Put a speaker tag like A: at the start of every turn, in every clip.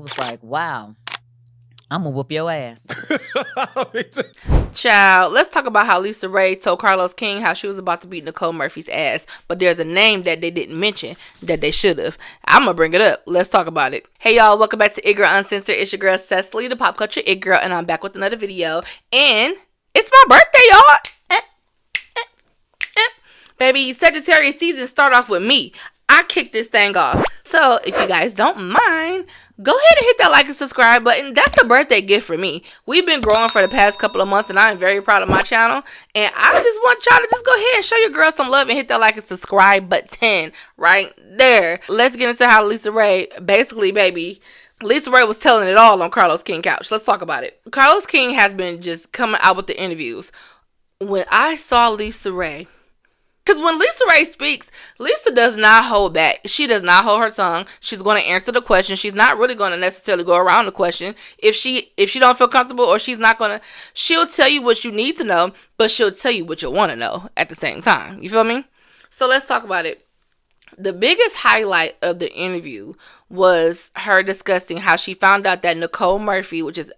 A: was like, wow, I'm gonna whoop your ass.
B: Child, let's talk about how Lisa Raye told Carlos King how she was about to beat Nicole Murphy's ass, but there's a name that they didn't mention that they should have. I'm gonna bring it up. Let's talk about it. Hey y'all, welcome back to It Girl Uncensored. It's your girl Cecily, the pop culture It Girl, and I'm back with another video. And it's my birthday, y'all. Baby, Sagittarius season start off with me. I kicked this thing off. So if you guys don't mind, go ahead and hit that like and subscribe button. That's a birthday gift for me. We've been growing for the past couple of months and I'm very proud of my channel. And I just want y'all to just go ahead and show your girl some love and hit that like and subscribe button right there. Let's get into how Lisa Raye, basically, baby, Lisa Raye was telling it all on Carlos King couch. Let's talk about it. Carlos King has been just coming out with the interviews. When I saw Lisa Raye, because when Lisa Raye speaks, Lisa does not hold back. She does not hold her tongue. She's going to answer the question. She's not really going to necessarily go around the question. If she don't feel comfortable, or she's not going to, she'll tell you what you need to know, but she'll tell you what you want to know at the same time. You feel me? So let's talk about it. The biggest highlight of the interview was her discussing how she found out that Nicole Murphy, which is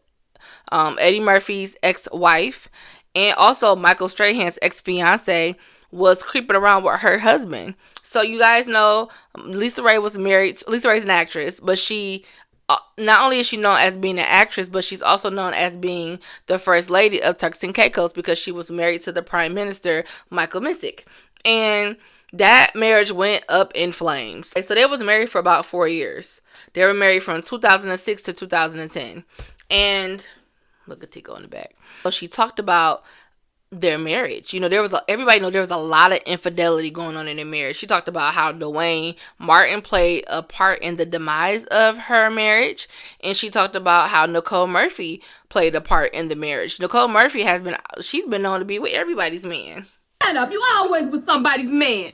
B: Eddie Murphy's ex-wife, and also Michael Strahan's ex-fiance, was creeping around with her husband. So you guys know Lisa Raye was married. Lisa Raye's an actress, but she not only is she known as being an actress, but she's also known as being the first lady of Turks and Caicos because she was married to the Prime Minister Michael Missick, and that marriage went up in flames. So they was married for about 4 years. They were married from 2006 to 2010, and look at Tico in the back. So she talked about their marriage. You know, everybody know there was a lot of infidelity going on in their marriage. She talked about how Dwayne Martin played a part in the demise of her marriage, and she talked about how Nicole Murphy played a part in the marriage. Nicole Murphy she's been known to be with everybody's man.
C: Shut up, you always with somebody's man.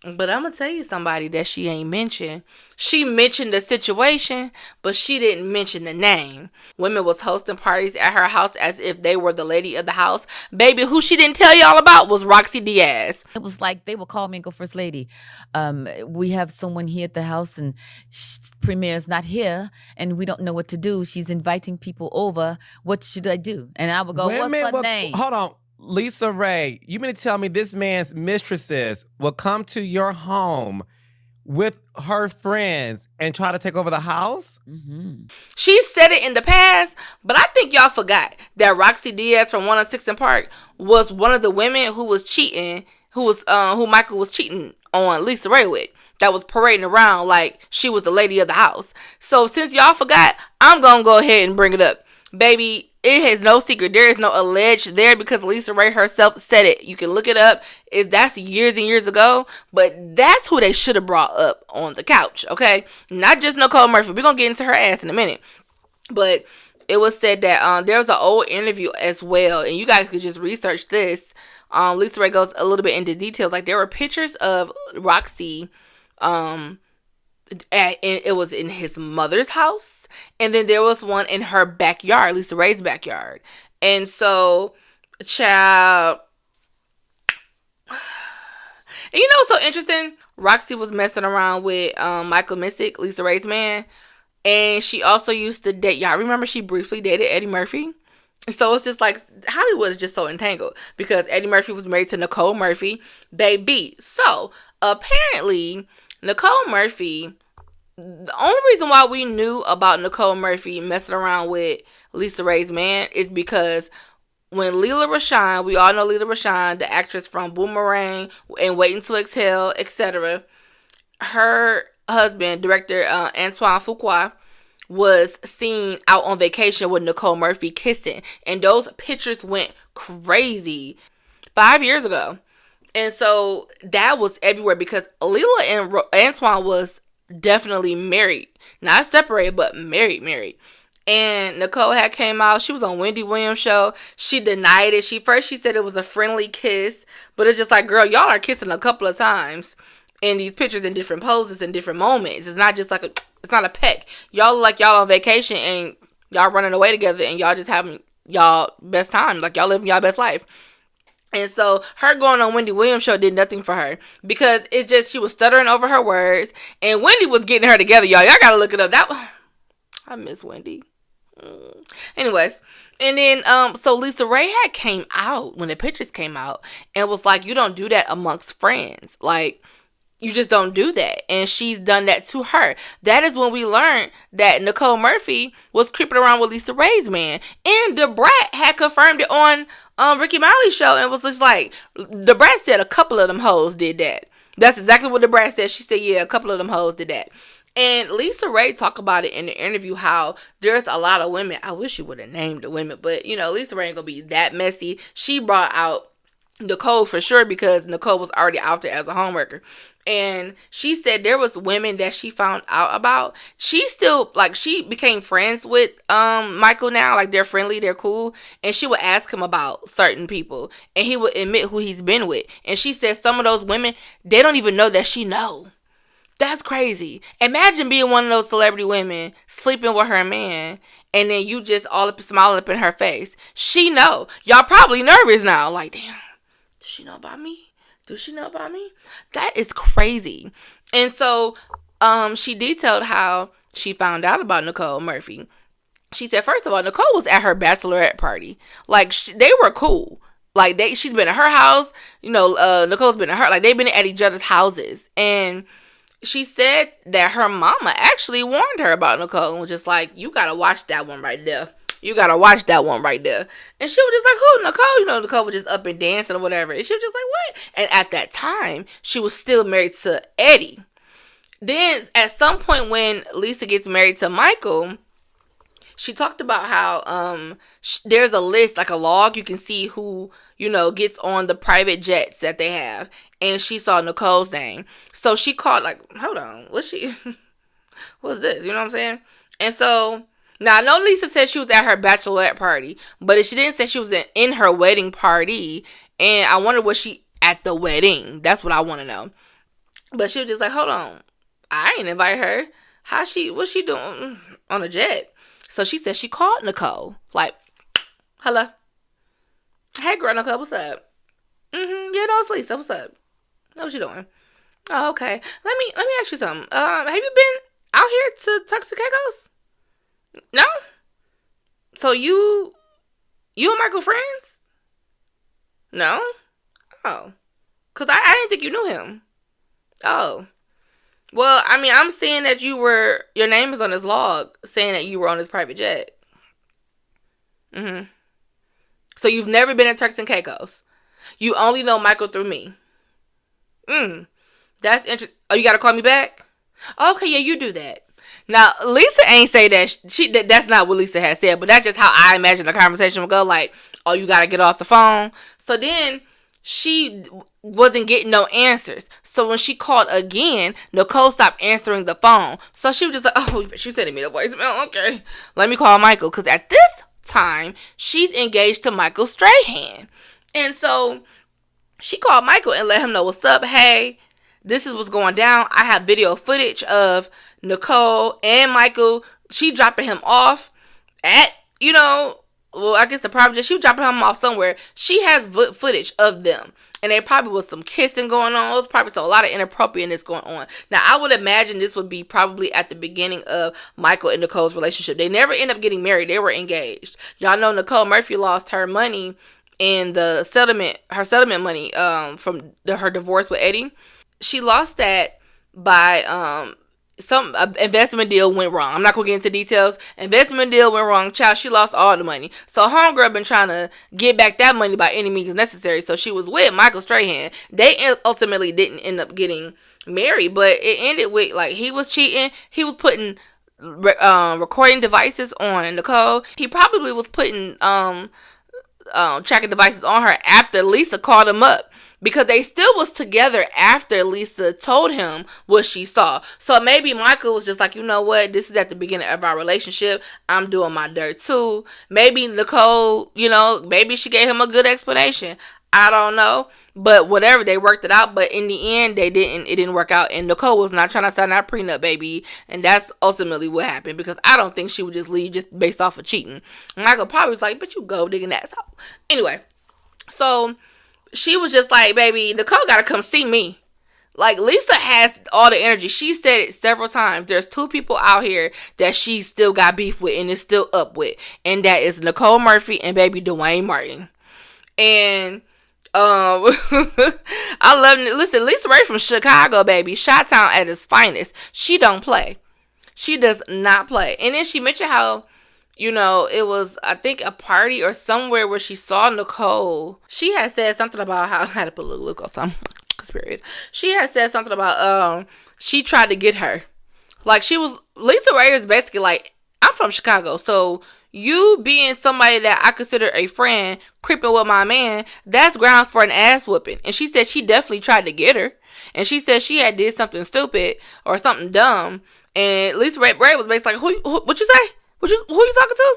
B: But I'm going to tell you somebody that she ain't mentioned. She mentioned the situation, but she didn't mention the name. Women was hosting parties at her house as if they were the lady of the house. Baby, who she didn't tell y'all about was Roxy Diaz.
A: It was like they would call me and go, First Lady, we have someone here at the house and Premier's not here and we don't know what to do. She's inviting people over. What should I do? And I would go, what's her name?
D: Hold on. Lisa Raye, you mean to tell me this man's mistresses will come to your home with her friends and try to take over the house?
A: Mm-hmm.
B: She said it in the past, but I think y'all forgot that Roxy Diaz from 106 and Park was one of the women who was cheating, who Michael was cheating on Lisa Raye with. That was parading around like she was the lady of the house. So since y'all forgot, I'm gonna go ahead and bring it up. Baby, it has no secret. There is no alleged there because Lisa Raye herself said it. You can look it up. That's years and years ago, but that's who they should have brought up on the couch, okay? Not just Nicole Murphy. We're going to get into her ass in a minute. But it was said that there was an old interview as well, and you guys could just research this. Lisa Raye goes a little bit into details. Like, there were pictures of Roxy, it was in his mother's house, and then there was one in her backyard, Lisa Raye's backyard. And so, child, and you know what's so interesting? Roxy was messing around with Michael Missick, Lisa Raye's man, and she also used to date, y'all remember she briefly dated Eddie Murphy? So it's just like Hollywood is just so entangled because Eddie Murphy was married to Nicole Murphy, baby. So apparently Nicole Murphy, the only reason why we knew about Nicole Murphy messing around with Lisa Raye's man is because when Lela Rochon, we all know Lela Rochon, the actress from Boomerang and Waiting to Exhale, etc., her husband, director Antoine Fuqua, was seen out on vacation with Nicole Murphy kissing. And those pictures went crazy 5 years ago. And so that was everywhere because Lela and Antoine was definitely married. Not separated, but married. And Nicole had came out. She was on Wendy Williams' show. She denied it. She said it was a friendly kiss. But it's just like, girl, y'all are kissing a couple of times in these pictures in different poses and different moments. It's not just like it's not a peck. Y'all look like y'all on vacation and y'all running away together and y'all just having y'all best time. Like y'all living y'all best life. And so her going on Wendy Williams' show did nothing for her because it's just she was stuttering over her words and Wendy was getting her together, y'all. Y'all gotta look it up. I miss Wendy. Anyways, and then so Lisa Raye had came out when the pictures came out and was like, you don't do that amongst friends. Like, you just don't do that. And she's done that to her. That is when we learned that Nicole Murphy was creeping around with Lisa Raye's man. And the Brat had confirmed it on Ricky Miley's show and was just like, the Brat said a couple of them hoes did that. That's exactly what the Brat said. She said, yeah, a couple of them hoes did that. And Lisa Raye talked about it in the interview, how there's a lot of women. I wish you would have named the women, but Lisa Raye ain't gonna be that messy. She brought out Nicole for sure because Nicole was already out there as a homeworker. And she said there was women that she found out about. She still, she became friends with Michael now. Like, they're friendly, they're cool. And she would ask him about certain people. And he would admit who he's been with. And she said some of those women, they don't even know that she know. That's crazy. Imagine being one of those celebrity women, sleeping with her man, and then you just all up smiling up in her face. She know. Y'all probably nervous now. Like, damn, does she know about me? Does she know about me? That is crazy. And so she detailed how she found out about Nicole Murphy. She said, first of all, Nicole was at her bachelorette party. Like, they were cool. Like, she's been at her house. Nicole's been at her. Like, they've been at each other's houses. And she said that her mama actually warned her about Nicole and was just like, you got to watch that one right there. You got to watch that one right there. And she was just like, who, Nicole? Nicole was just up and dancing or whatever. And she was just like, what? And at that time, she was still married to Eddie. Then at some point when Lisa gets married to Michael, she talked about how there's a list, like a log. You can see who, gets on the private jets that they have. And she saw Nicole's name. So she called, hold on. What's this? You know what I'm saying? And so, now I know Lisa said she was at her bachelorette party. But she didn't say she was in her wedding party. And I wonder, was she at the wedding? That's what I want to know. But she was just like, hold on. I ain't invite her. What's she doing on a jet? So she said she called Nicole. Like, hello. Hey, girl, Nicole, what's up? Yeah, no, it's Lisa. What's up? What you doing? Oh, okay. Let me ask you something. Have you been out here to Turks and Caicos? No? So you and Michael friends? No? Oh. Because I didn't think you knew him. Oh. Well, I mean, I'm seeing that your name is on this log saying that you were on this private jet. So you've never been at Turks and Caicos. You only know Michael through me. That's interesting. Oh, you got to call me back? Okay, yeah, you do that. Now, Lisa ain't say that. That's not what Lisa had said, but that's just how I imagine the conversation would go. Like, oh, you got to get off the phone. So then she wasn't getting no answers. So when she called again, Nicole stopped answering the phone. So she was just like, oh, she's sending me the voicemail. Okay, let me call Michael. Because at this time, she's engaged to Michael Strahan. And so she called Michael and let him know what's up. Hey, this is what's going down. I have video footage of Nicole and Michael. She dropping him off at, I guess the private jet. She was dropping him off somewhere. She has footage of them. And there probably was some kissing going on. There was probably a lot of inappropriateness going on. Now, I would imagine this would be probably at the beginning of Michael and Nicole's relationship. They never end up getting married. They were engaged. Y'all know Nicole Murphy lost her money in the her settlement money from her divorce with Eddie. She lost that by some investment deal went wrong. I'm not gonna get into details. Investment deal went wrong. Child, she lost all the money. So homegirl been trying to get back that money by any means necessary. So she was with Michael Strahan. They ultimately didn't end up getting married, but it ended with he was cheating. He was putting recording devices on Nicole. He probably was putting tracking devices on her after Lisa called him up. Because they still was together after Lisa told him what she saw. So maybe Michael was just like, you know what? This is at the beginning of our relationship. I'm doing my dirt too. Maybe Nicole, maybe she gave him a good explanation. I don't know. But whatever, they worked it out. But in the end, it didn't work out. And Nicole was not trying to sign that prenup, baby. And that's ultimately what happened. Because I don't think she would just leave just based off of cheating. Michael probably was like, but you go digging that. So anyway, so she was just like, baby, Nicole got to come see me. Like, Lisa has all the energy. She said it several times. There's 2 people out here that she still got beef with and is still up with. And that is Nicole Murphy and baby Dwayne Martin. And I love it. Listen, Lisa Ray from Chicago, baby. Chi-Town at its finest. She don't play. She does not play. And then she mentioned how, you know, it was, I think, a party or somewhere where she saw Nicole. She had said something about how I had to put a little look on something. Period. She had said something about she tried to get her. Like, Lisa Ray is basically like, I'm from Chicago, so you being somebody that I consider a friend, creeping with my man, that's grounds for an ass whooping. And she said she definitely tried to get her. And she said she had did something stupid or something dumb. And Lisa Ray was basically like, what you say? Who you talking to?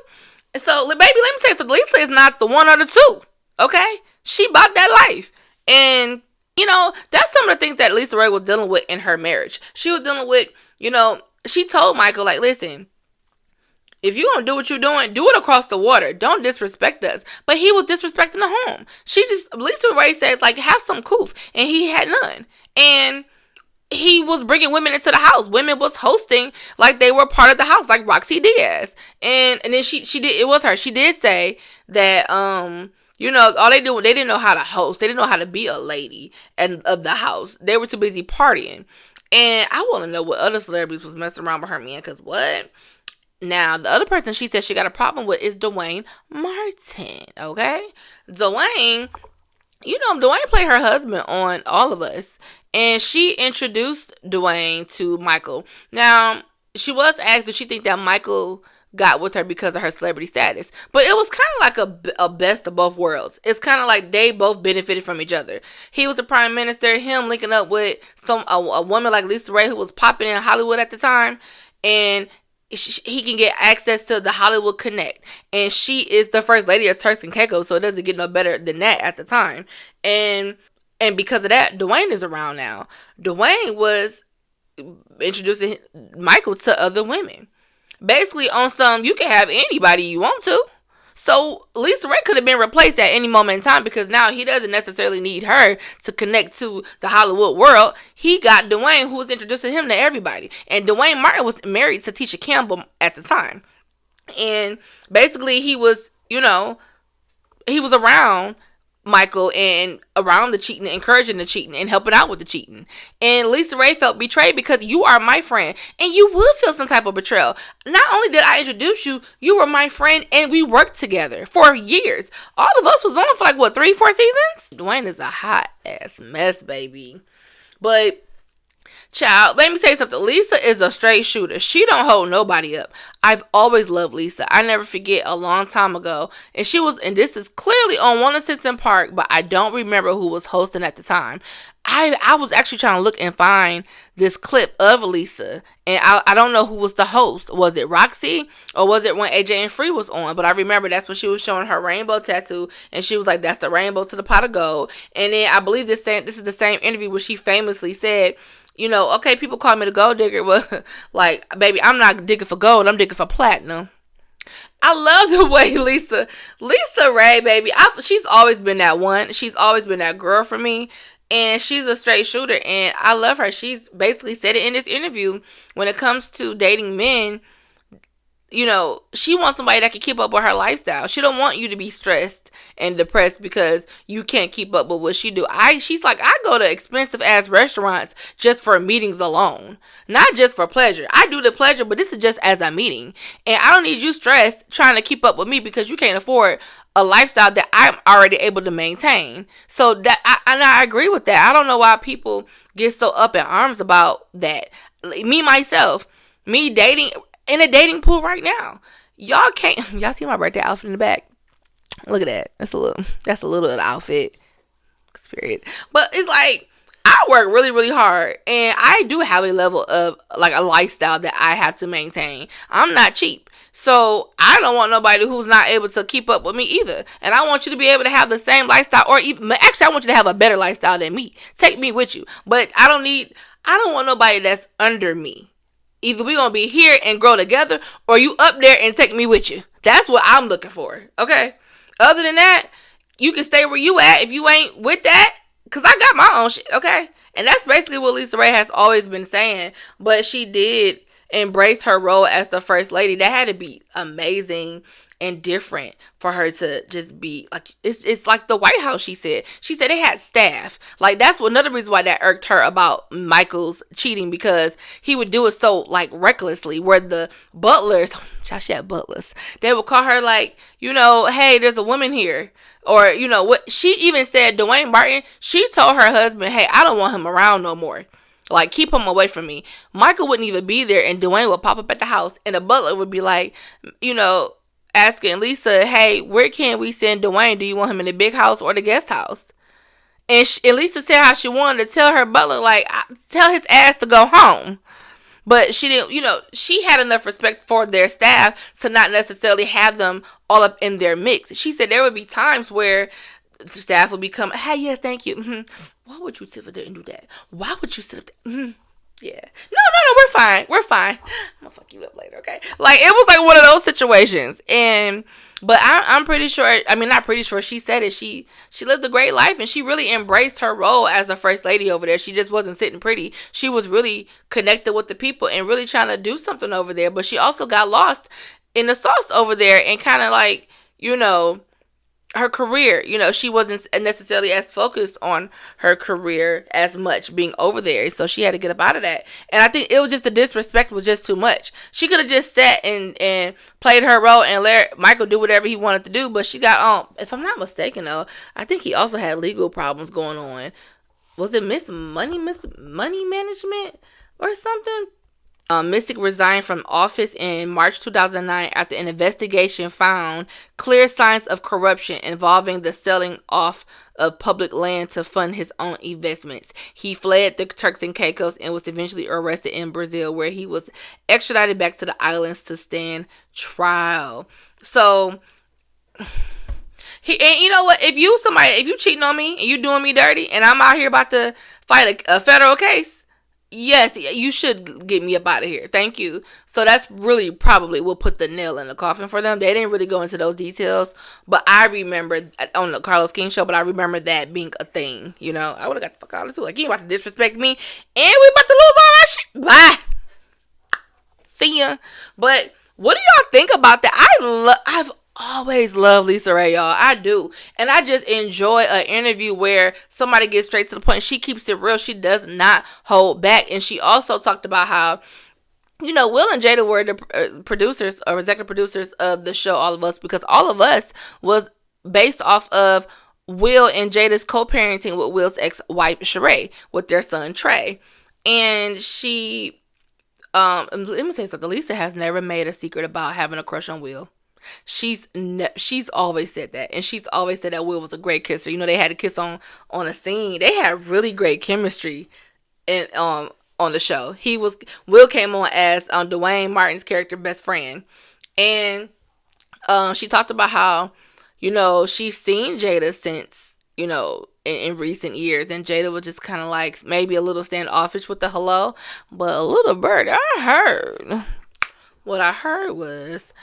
B: And so, baby, let me tell you something. Lisa is not the one or the two. Okay? She bought that life. And you know, that's some of the things that Lisa Ray was dealing with in her marriage. She was dealing with, you know, she told Michael, like, listen, if you're going to do what you're doing, do it across the water. Don't disrespect us. But he was disrespecting the home. Lisa Ray said, like, have some coof. And he had none. And he was bringing women into the house. Women was hosting like they were part of the house, like Roxy Diaz. And then she did, it was her. She did say that, you know, all they didn't know how to host. They didn't know how to be a lady of the house. They were too busy partying. And I want to know what other celebrities was messing around with her man. Because what? Now, the other person she said she got a problem with is Dwayne Martin. Okay? Dwayne, you know, Dwayne played her husband on All of Us. And she introduced Dwayne to Michael. Now, she was asked, did she think that Michael got with her because of her celebrity status? But it was kind of like a best of both worlds. It's kind of like they both benefited from each other. He was the prime minister, him linking up with a woman like Lisa Ray who was popping in Hollywood at the time, and he can get access to the Hollywood Connect, and she is the first lady of Turks and Caicos, so it doesn't get no better than that at the time. And because of that, Dwayne is around now. Dwayne was introducing Michael to other women. Basically on some, you can have anybody you want to. So Lisa Ray could have been replaced at any moment in time because now he doesn't necessarily need her to connect to the Hollywood world. He got Dwayne, who was introducing him to everybody. And Dwayne Martin was married to Tisha Campbell at the time. And basically he was, you know, he was around Michael and around the cheating, encouraging the cheating and helping out with the cheating. And Lisa Ray felt betrayed because you are my friend and you would feel some type of betrayal. Not only did I introduce you, you were my friend and we worked together for years. All of us was on for like what, 3-4 seasons? Dwayne is a hot ass mess, baby. But child, let me tell you something. Lisa is a straight shooter. She don't hold nobody up. I've always loved Lisa. I never forget a long time ago. And this is clearly on One Assistant Park, but I don't remember who was hosting at the time. I was actually trying to look and find this clip of Lisa. And I don't know who was the host. Was it Roxy? Or was it when AJ and Free was on? But I remember that's when she was showing her rainbow tattoo. And she was like, that's the rainbow to the pot of gold. And then I believe this is the same interview where she famously said, you know, okay, people call me the gold digger, but like, baby, I'm not digging for gold. I'm digging for platinum. I love the way Lisa Ray, baby, she's always been that one. She's always been that girl for me. And she's a straight shooter. And I love her. She's basically said it in this interview. When it comes to dating men, you know, she wants somebody that can keep up with her lifestyle. She don't want you to be stressed and depressed because you can't keep up with what she do. She's like, I go to expensive ass restaurants just for meetings alone, not just for pleasure. I do the pleasure, but this is just as a meeting. And I don't need you stressed trying to keep up with me because you can't afford a lifestyle that I'm already able to maintain. So that I agree with that. I don't know why people get so up in arms about that. Me dating in a dating pool right now. Y'all see my birthday outfit in the back? Look at that. That's a little of the outfit. Period. But it's like, I work really, really hard. And I do have a level of like a lifestyle that I have to maintain. I'm not cheap. So I don't want nobody who's not able to keep up with me either. And I want you to be able to have the same lifestyle, or even, actually, I want you to have a better lifestyle than me. Take me with you. But I don't want nobody that's under me. Either we're going to be here and grow together, or you up there and take me with you. That's what I'm looking for. Okay. Other than that, you can stay where you at if you ain't with that. Because I got my own shit. Okay. And that's basically what Lisa Raye has always been saying. But she did embrace her role as the first lady. That had to be amazing and different for her to just be like, it's like the White House. She said they had staff. Like, that's another reason why that irked her about Michael's cheating, because he would do it so like recklessly, where the butlers, she had butlers, they would call her like, hey, there's a woman here. Or, what she even said, Dwayne Martin, she told her husband, hey, I don't want him around no more. Like, keep him away from me. Michael wouldn't even be there, and Dwayne would pop up at the house, and the butler would be like, asking Lisa, hey, where can we send Dwayne? Do you want him in the big house or the guest house? And Lisa said how she wanted to tell her butler, like, tell his ass to go home. But she didn't, she had enough respect for their staff to not necessarily have them all up in their mix. She said there would be times where the staff would become, hey, yes, thank you. Why would you sit up there and do that? Why would you sit up there? Yeah. No, we're fine. I'm gonna fuck you up later, okay? Like, it was like one of those situations. But I'm pretty sure, not pretty sure, she said it. She lived a great life, and she really embraced her role as a first lady over there. She just wasn't sitting pretty. She was really connected with the people and really trying to do something over there. But she also got lost in the sauce over there, and kind of like, her career, she wasn't necessarily as focused on her career as much being over there. So she had to get up out of that. And I think it was just, the disrespect was just too much. She could have just sat and played her role and let Michael do whatever he wanted to do. But she got if I'm not mistaken though, I think he also had legal problems going on. Was it Miss Money Management or something? Mystic resigned from office in March 2009 after an investigation found clear signs of corruption involving the selling off of public land to fund his own investments. He fled the Turks and Caicos and was eventually arrested in Brazil, where he was extradited back to the islands to stand trial. So, and you know what? If you cheating on me and you doing me dirty, and I'm out here about to fight a federal case, yes, you should get me up out of here. Thank you. So that's really probably will put the nail in the coffin for them. They didn't really go into those details, but I remember on the Carlos King show, but I remember that being a thing. I would have got the fuck out of it. Like, you about to disrespect me, and we about to lose all that shit. Bye. See ya. But what do y'all think about that? I've always love Lisa Raye, y'all. I do. And I just enjoy an interview where somebody gets straight to the point. She keeps it real. She does not hold back. And she also talked about how, Will and Jada were the producers or executive producers of the show All of Us, because All of Us was based off of Will and Jada's co-parenting with Will's ex-wife Sheree with their son Trey. And she, let me tell you something. Lisa has never made a secret about having a crush on Will. She's always said that, and she's always said that Will was a great kisser. They had a kiss on a scene. They had really great chemistry on the show. Will came on as Dwayne Martin's character best friend, and she talked about how she's seen Jada since in recent years, and Jada was just kind of like maybe a little standoffish with the hello, but a little bird. What I heard was,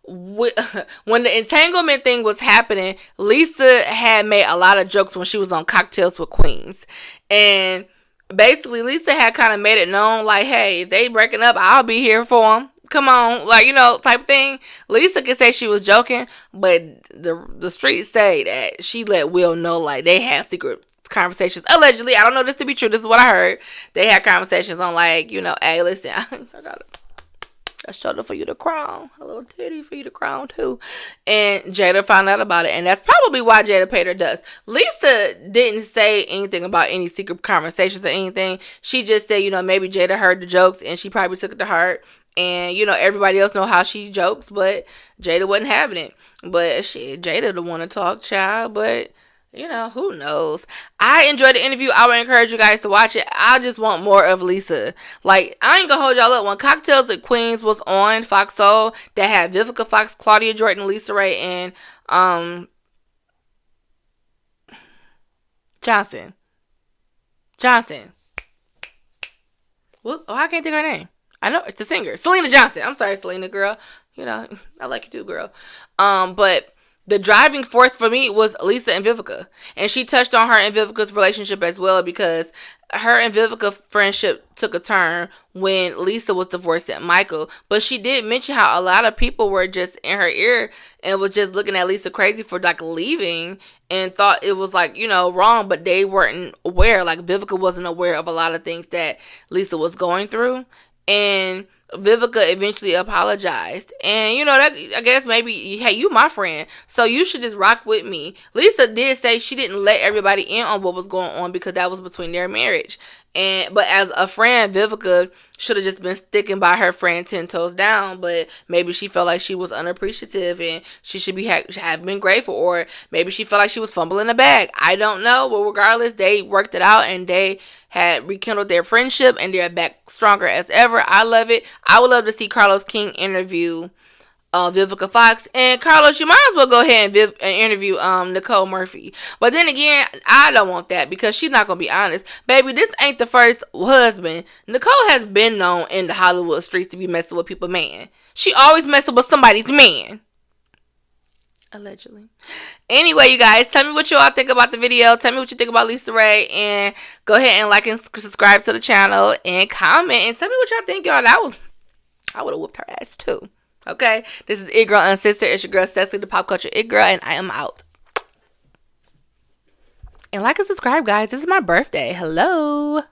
B: when the entanglement thing was happening, Lisa had made a lot of jokes when she was on Cocktails with Queens, and basically Lisa had kind of made it known, like, hey, if they breaking up, I'll be here for them. Come on, like, type thing. Lisa could say she was joking, but the streets say that she let Will know, like, they had secret conversations. Allegedly, I don't know this to be true. This is what I heard. They had conversations on, like, hey, listen, I got a shoulder for you to crown, a little titty for you to crown too. And Jada found out about it, and that's probably why Jada paid her dust. Lisa didn't say anything about any secret conversations or anything. She just said, maybe Jada heard the jokes and she probably took it to heart. And everybody else know how she jokes, but Jada wasn't having it. But Jada the one to talk, child. But who knows? I enjoyed the interview. I would encourage you guys to watch it. I just want more of Lisa. Like, I ain't gonna hold y'all up. When Cocktails at Queens was on Fox Soul, that had Vivica Fox, Claudia Jordan, Lisa Raye, and Johnson. What? Oh, I can't think of her name. I know it's the singer, Selena Johnson. I'm sorry, Selena, girl. I like you too, girl. But the driving force for me was Lisa and Vivica. And she touched on her and Vivica's relationship as well, because her and Vivica friendship took a turn when Lisa was divorcing Michael. But she did mention how a lot of people were just in her ear and was just looking at Lisa crazy for like leaving and thought it was like, you know, wrong, but they weren't aware. Like Vivica wasn't aware of a lot of things that Lisa was going through. And Vivica eventually apologized. And, you know, that I guess maybe, hey, you my friend, so you should just rock with me. Lisa did say she didn't let everybody in on what was going on because that was between their marriage. But as a friend, Vivica should have just been sticking by her friend 10 toes down. But maybe she felt like she was unappreciative and she should be have been grateful. Or maybe she felt like she was fumbling the bag. I don't know. But regardless, they worked it out and they had rekindled their friendship and they're back stronger as ever. I love it. I would love to see Carlos King interview Vivica Fox. And Carlos, you might as well go ahead and interview Nicole Murphy. But then again, I don't want that because she's not gonna be honest. Baby, this ain't the first husband. Nicole has been known in the Hollywood streets to be messing with people's man. She always messing with somebody's man. Allegedly. Anyway, you guys, tell me what you all think about the video. Tell me what you think about Lisa Raye. And go ahead and like and subscribe to the channel. And comment. And tell me what y'all think, y'all. I would have whooped her ass too. Okay? This is It Girl Uncensored. It's your girl, Cecily, the pop culture It Girl. And I am out. And like and subscribe, guys. This is my birthday. Hello.